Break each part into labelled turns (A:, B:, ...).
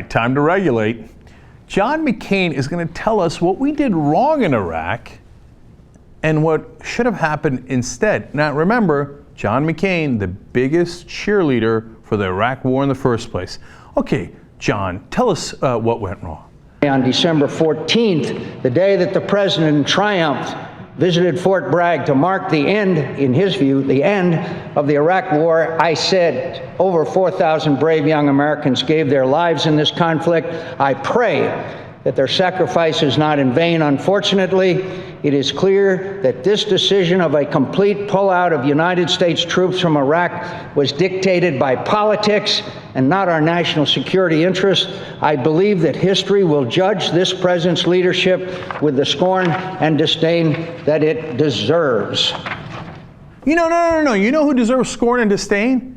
A: right, time to regulate. John McCain is going to tell us what we did wrong in Iraq and what should have happened instead. Now remember, John McCain, the biggest cheerleader for the Iraq war in the first place. Okay, John, tell us what went wrong.
B: On December 14th, the day that the president in triumph visited Fort Bragg to mark the end, in his view, the end of the Iraq war, I said over 4,000 brave young Americans gave their lives in this conflict. I pray that their sacrifice is not in vain. Unfortunately, it is clear that this decision of a complete pullout of United States troops from Iraq was dictated by politics and not our national security interests. I believe that history will judge this president's leadership with the scorn and disdain that it deserves.
A: No. You know who deserves scorn and disdain?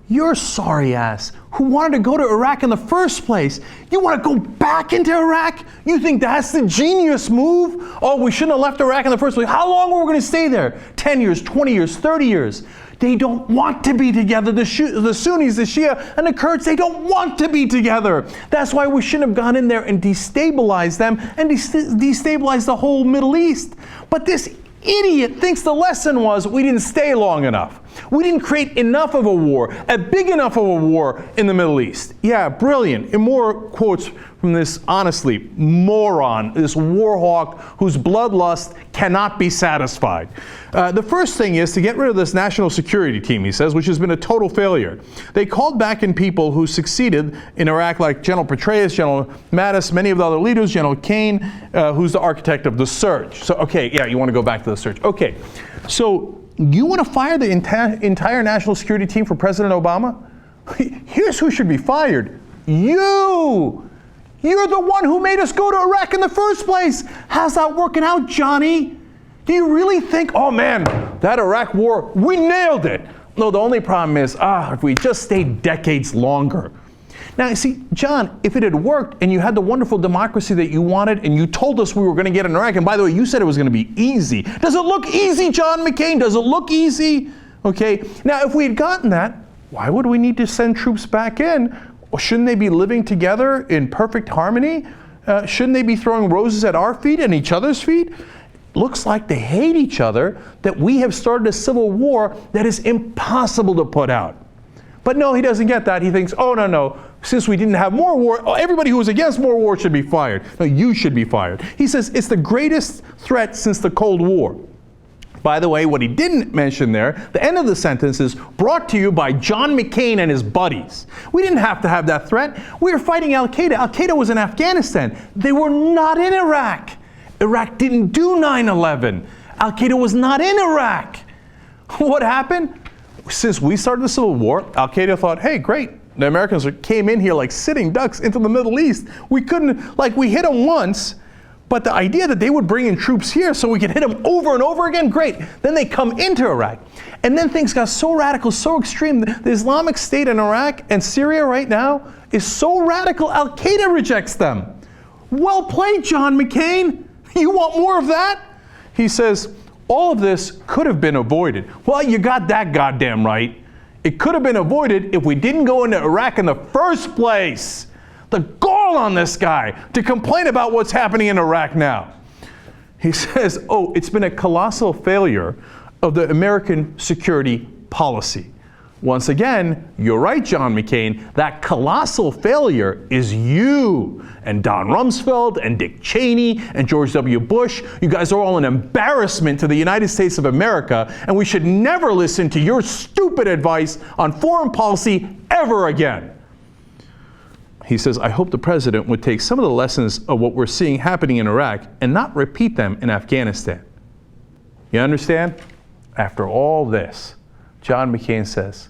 A: Your sorry ass who wanted to go to Iraq in the first place. You want to go back into Iraq? You think that's the genius move? Oh, we shouldn't have left Iraq in the first place. How long were we going to stay there? 10 years, 20 years, 30 years. They don't want to be together. The Sunnis, the Shia, and the Kurds, they don't want to be together. That's why we shouldn't have gone in there and destabilized them and destabilized the whole Middle East. But this idiot thinks the lesson was we didn't stay long enough. We didn't create enough of a war, a big enough of a war in the Middle East. Yeah, brilliant. And more quotes from this, honestly, moron, this war hawk whose bloodlust cannot be satisfied. The first thing is to get rid of this national security team, he says, which has been a total failure. They called back in people who succeeded in Iraq, like General Petraeus, General Mattis, many of the other leaders, General McCain, who's the architect of the surge. So, okay, yeah, you want to go back to the surge. Okay, so you want to fire the entire national security team for President Obama? Here's who should be fired. You! You're the one who made us go to Iraq in the first place. How's that working out, Johnny? Do you really think, oh man, that Iraq war, we nailed it? No, the only problem is, if we just stayed decades longer. Now, you see, John, if it had worked and you had the wonderful democracy that you wanted and you told us we were going to get in Iraq, and by the way, you said it was going to be easy. Does it look easy, John McCain? Does it look easy? Okay, now if we had gotten that, why would we need to send troops back in? Shouldn't they be living together in perfect harmony? Shouldn't they be throwing roses at our feet and each other's feet? Looks like they hate each other, that we have started a civil war that is impossible to put out. But no, he doesn't get that. He thinks, oh, no, since we didn't have more war, everybody who was against more war should be fired. No, you should be fired. He says it's the greatest threat since the Cold War. By the way, what he didn't mention there, the end of the sentence is brought to you by John McCain and his buddies. We didn't have to have that threat. We were fighting al-Qaeda. Al-Qaeda was in Afghanistan. They were not in Iraq. Iraq didn't do 9/11. Al-Qaeda was not in Iraq. What happened? Since we started the Civil War, Al-Qaeda thought, hey, great. The Americans came in here like sitting ducks into the Middle East. We couldn't, we hit them once. But the idea that they would bring in troops here so we could hit them over and over again, great. Then they come into Iraq. And then things got so radical, so extreme. The Islamic State in Iraq and Syria right now is so radical, Al-Qaeda rejects them. Well played, John McCain. You want more of that? He says, all of this could have been avoided. Well, you got that goddamn right. It could have been avoided if we didn't go into Iraq in the first place. The gall on this guy to complain about what's happening in Iraq now. He says, oh, it's been a colossal failure of the American security policy. Once again, you're right, John McCain, that colossal failure is you and Don Rumsfeld and Dick Cheney and George W. Bush. You guys are all an embarrassment to the United States of America, and we should never listen to your stupid advice on foreign policy ever again. He says, I hope the president would take some of the lessons of what we're seeing happening in Iraq and not repeat them in Afghanistan. You understand? After all this, John McCain says,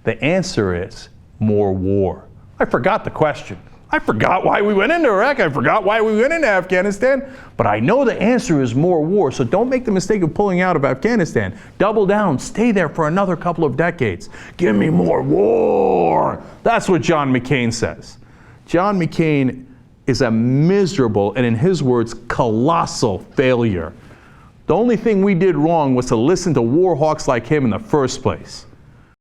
A: the answer is more war. I forgot the question. I forgot why we went into Iraq. I forgot why we went into Afghanistan. But I know the answer is more war. So don't make the mistake of pulling out of Afghanistan. Double down. Stay there for another couple of decades. Give me more war. That's what John McCain says. John McCain is a miserable and, in his words, colossal failure. The only thing we did wrong was to listen to war hawks like him in the first place.